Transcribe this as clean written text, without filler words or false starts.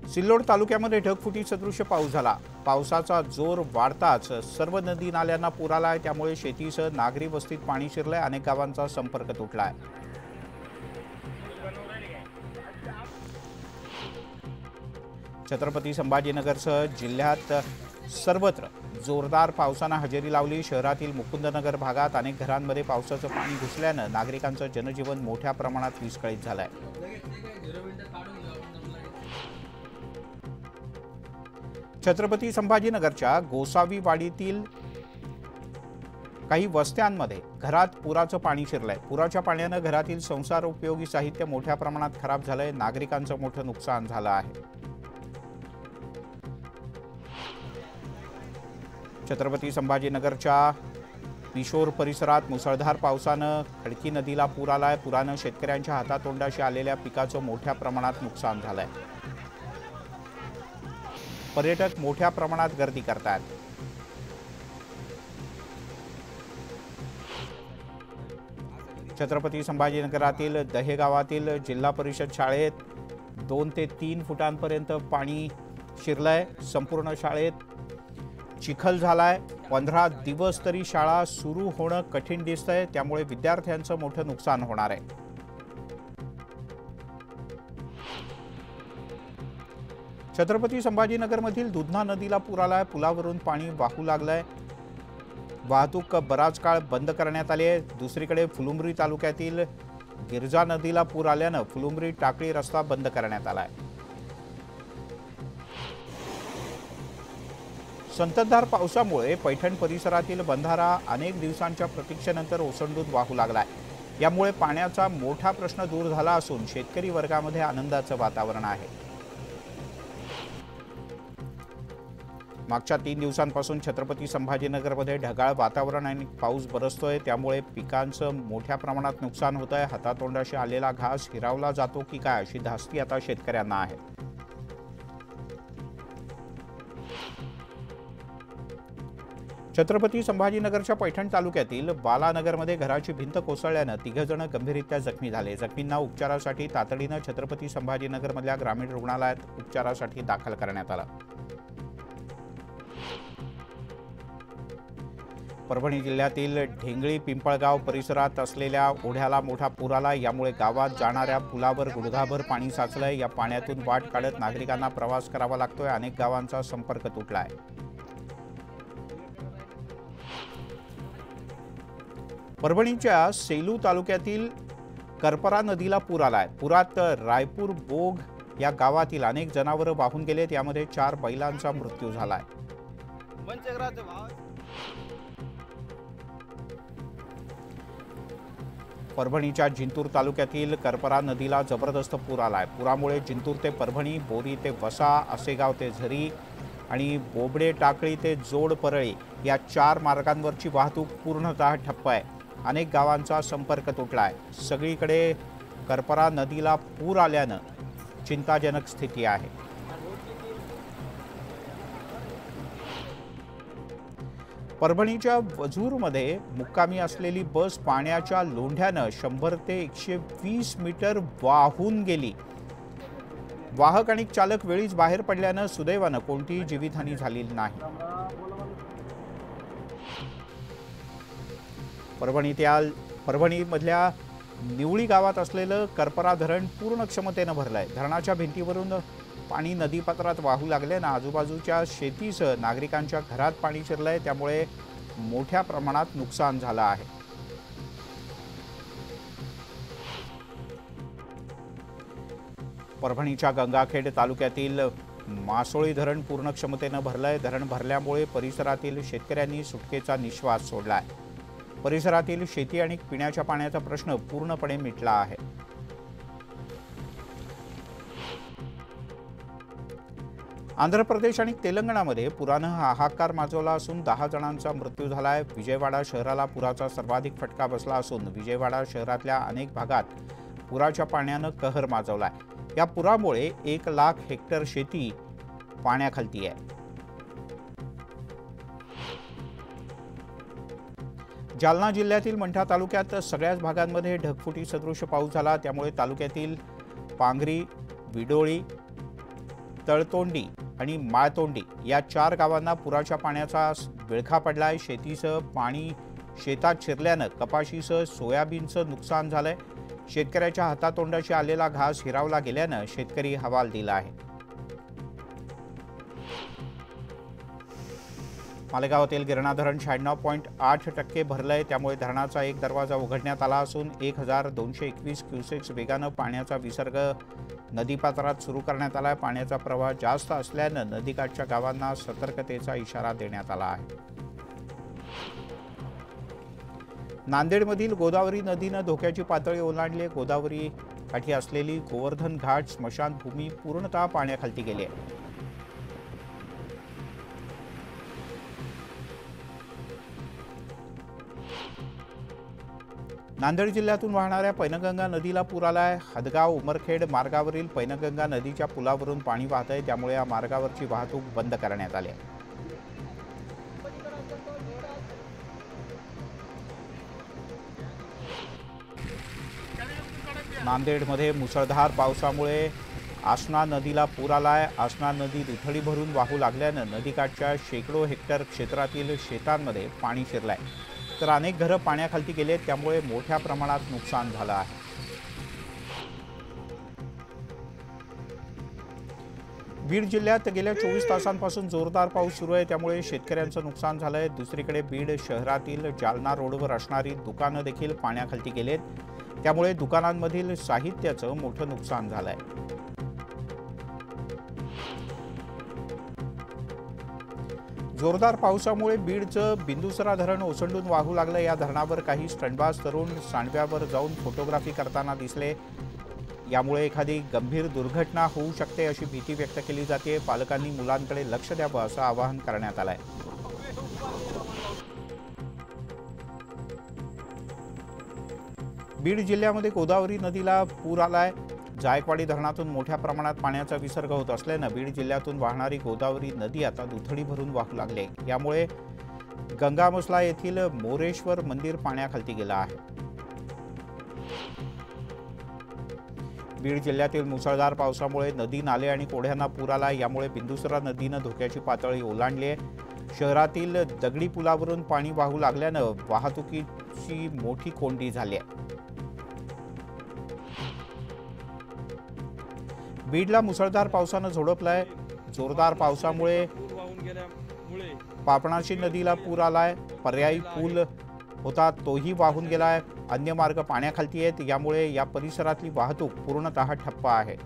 सिल्लोड तालुक्यामध्ये ढगफुटी सदृश पाऊस झाला। पावसाचा जोर वाढताच सर्व नदी नाल्यांना पूर आलाय, त्यामुळे शेतीसह नागरी वस्तीत पाणी शिरलंय। अनेक गावांचा संपर्क तुटलाय। छत्रपती संभाजीनगरसह जिल्ह्यात सर्वत्र जोरदार पावसाने हजेरी लावली। शहरातील मुकुंदनगर भागात अनेक घरांमध्ये पावसाचं पाणी घुसल्यानं नागरिकांचं जनजीवन मोठ्या प्रमाणात विस्कळीत झालंय। छत्रपती संभाजीनगरच्या गोसावी वाडीतील काही वस्त्यांमध्ये घरात पुराचं पाणी शिरलंय। पुराच्या पाण्यानं घरातील संसार उपयोगी साहित्य मोठ्या प्रमाणात खराब झालंय। नागरिकांचं मोठं नुकसान झालं आहे। छत्रपती संभाजीनगरच्या पिशोर परिसरात मुसळधार पावसानं खडकी नदीला पूर आलाय। पुरानं शेतकऱ्यांच्या हातातोंडाशी आलेल्या पिकाचं मोठ्या प्रमाणात नुकसान झालंय। पर्यटक मोठ्या प्रमाणात गर्दी करतात। छत्रपती संभाजीनगरातील दहे गावातील जिल्हा परिषद शाळेत 2 ते 3 फुटांपर्यंत पाणी शिरलंय। संपूर्ण शाळेत चिखल झालाय। 15 दिवस तरी शाळा सुरू होणं कठीण दिसतंय, त्यामुळे विद्यार्थ्यांचं मोठं नुकसान होणार आहे। छत्रपती संभाजीनगरमधील दुधना नदीला पूर आलाय। पुलावरून पाणी वाहू लागलंय। वाहतूक बराच काळ बंद करण्यात आली आहे। दुसरीकडे फुलंब्री तालुक्यातील गिरजा नदीला पूर आल्यानं फुलंब्री टाकळी रस्ता बंद करण्यात आलाय। संततधार पावसामुळे पैठण परिसरातील बंधारा अनेक दिवसांच्या प्रतीक्षेनंतर ओसंडून वाहू लागलाय। यामुळे पाण्याचा मोठा प्रश्न दूर झाला असून शेतकरी वर्गामध्ये आनंदाचं वातावरण आहे। मागच्या 3 दिवसांपासून छत्रपती संभाजीनगरमध्ये ढगाळ वातावरण आणि पाऊस बरसतोय, त्यामुळे पिकांचं मोठ्या प्रमाणात नुकसान होत आहे। हातातोंडाशी आलेला घास हिरावला जातो की काय अशी धास्ती आता शेतकऱ्यांना आहे। छत्रपती संभाजीनगरच्या पैठण तालुक्यातील बालानगरमध्ये घराची भिंत कोसळल्यानं 3 जण गंभीररित्या जखमी झाले। जखमींना उपचारासाठी तातडीनं छत्रपती संभाजीनगरमधल्या ग्रामीण रुग्णालयात उपचारासाठी दाखल करण्यात आलं। परभणी जिल्ह्यातील ढेंगळी पिंपळगाव परिसरात असलेल्या ओढ्याला मोठा पूर आला। यामुळे गावात जाणाऱ्या पुलावर गुडघाभर पाणी साचलंय। या पाण्यातून वाट काढत नागरिकांना प्रवास करावा लागतोय। अनेक गावांचा संपर्क तुटलाय। परभणीच्या सेलू तालुक्यातील करपरा नदीला पूर आलाय। पुरात रायपूर बोग या गावातील अनेक जनावरं वाहून गेलेत। यामध्ये 4 बैलांचा मृत्यू झालाय। परभणीच्या जिंतूर तालुक्यातील करपरा नदीला जबरदस्त पूर आलाय। पुरामुळे जिंतूर ते परभणी, बोरी ते वसा, आसेगाव ते झरी आणि बोबडे टाकळी ते जोड परळी या 4 मार्गांवरची वाहतूक पूर्णतः ठप्प आहे। अनेक गावांचा संपर्क तुटलाय। सगळीकडे करपरा नदीला पूर आल्यानं चिंताजनक स्थिती आहे। परभणीच्या वझूरमध्ये मुक्कामी असलेली बस पाण्याच्या लोंढ्यानं 100 ते 120 मीटर वाहून गेली। वाहक आणि चालक वेळीच बाहेर पडल्यानं सुदैवानं कोणतीही जीवितहानी झालेली नाही। परभणीमधल्या निवळी गावात असलेलं करपरा धरण पूर्ण क्षमतेनं भरलंय। धरणाच्या भिंतीवरून पाणी नदीपात्रात वाहू लागल्यानं आजूबाजूच्या शेतीसह नागरिकांच्या घरात पाणी शिरलंय, त्यामुळे मोठ्या प्रमाणात नुकसान झालं आहे। परभणीच्या गंगाखेड तालुक्यातील मासोळी धरण पूर्ण क्षमतेनं भरलंय। धरण भरल्यामुळे परिसरातील शेतकऱ्यांनी सुटकेचा निश्वास सोडलाय। परिसरातील शेती आणि पिण्याच्या पाण्याचा प्रश्न पूर्णपणे मिटला आहे। आंध्र प्रदेश आणि तेलंगणामध्ये पुरानं हाहाकार माजवला असून 10 जणांचा मृत्यू झालाय। विजयवाडा शहराला पुराचा सर्वाधिक फटका बसला असून विजयवाडा शहरातल्या अनेक भागात पुराच्या पाण्यानं कहर माजवलाय। या पुरामुळे 1 लाख हेक्टर शेती पाण्याखाली आहे। जालना जिल्ह्यातील मंठा तालुक्यात सगळ्याच भागांमध्ये ढगफुटी सदृश पाऊस झाला, त्यामुळे तालुक्यातील पांगरी, विडोळी, तळतोंडी आणि माळतोंडी या 4 गावांना पुराच्या पाण्याचा विळखा पडलाय। शेतीसह पाणी शेतात शिरल्यानं कपाशीसह सोयाबीनचं नुकसान झालंय। शेतकऱ्याच्या हातातोंडाशी आलेला घास हिरावला गेल्यानं शेतकरी हवाल दिला आहे। मालेगावातील गिरणा धरण 96.8% भरलंय, त्यामुळे धरणाचा एक दरवाजा उघडण्यात आला असून 1221 क्युसेक्स वेगानं पाण्याचा विसर्ग नदीपात्रात सुरू करण्यात आलाय। पाण्याचा प्रवाह जास्त असल्यानं नदीकाठच्या गावांना सतर्कतेचा इशारा देण्यात आला आहे। नांदेडमधील गोदावरी नदीनं धोक्याची पातळी ओलांडली। गोदावरी काठी असलेली गोवर्धन घाट स्मशानभूमी पूर्णतः पाण्याखाली गेली आहे। नांदेड जिल्ह्यातून वाहणाऱ्या पैनगंगा नदीला पूर आलाय। हदगाव उमरखेड मार्गावरील पैनगंगा नदीच्या पुलावरून पाणी वाहतंय, त्यामुळे या मार्गावरची वाहतूक बंद करण्यात आली आहे। नांदेडमध्ये मुसळधार पावसामुळे आसना नदीला पूर आलाय। आसना नदी दुथडी भरून वाहू लागल्यानं नदीकाठच्या शेकडो हेक्टर क्षेत्रातील शेतांमध्ये पाणी शिरलंय, तर अनेक घरं पाण्याखाली गेलेत, त्यामुळे मोठ्या प्रमाणात नुकसान झालं आहे। बीड जिल्ह्यात गेल्या 24 तासांपासून जोरदार पाऊस सुरू आहे, त्यामुळे शेतकऱ्यांचं नुकसान झालंय। दुसरीकडे बीड शहरातील जालना रोडवर असणारी दुकानं देखील पाण्याखाली गेलेत, त्यामुळे दुकानांमधील साहित्याचं मोठं नुकसान झालंय। जोरदार पावसामुळे बीडचं बिंदुसरा धरण ओसंडून वाहू लागलं। या धरणावर काही स्टंटबाज तरुण सांडव्यावर जाऊन फोटोग्राफी करताना दिसले, यामुळे एखादी गंभीर दुर्घटना होऊ शकते अशी भीती व्यक्त केली जाते। पालकांनी मुलांकडे लक्ष द्यावं असं आवाहन करण्यात आलंय। बीड जिल्ह्यामध्ये गोदावरी नदीला पूर आलाय। जायकवाडी धरणातून मोठ्या प्रमाणात पाण्याचा विसर्ग होत असल्यानं बीड जिल्ह्यातून वाहणारी गोदावरी नदी आता दुथडी भरून वाहू लागली, यामुळे गंगामसला येथील मोरेश्वर मंदिर पाण्याखाली गेलं आहे। बीड जिल्ह्यातील मुसळधार पावसामुळे नदी नाले आणि ओढ्यांना पूर आला, यामुळे बिंदुसरा नदीनं धोक्याची पातळी ओलांडली आहे। शहरातील दगडी पुलावरून पाणी वाहू लागल्यानं वाहतुकीची मोठी कोंडी झाली आहे। बीडला मुसळधार पावसानं झोडपलाय। जोरदार पावसामुळे पापणाशी नदीला पूर आलाय। पर्यायी पूल होता तोही वाहून गेलाय। अन्य मार्ग पाण्याखाली आहेत, यामुळे या परिसरातली वाहतूक पूर्णतः ठप्प आहे।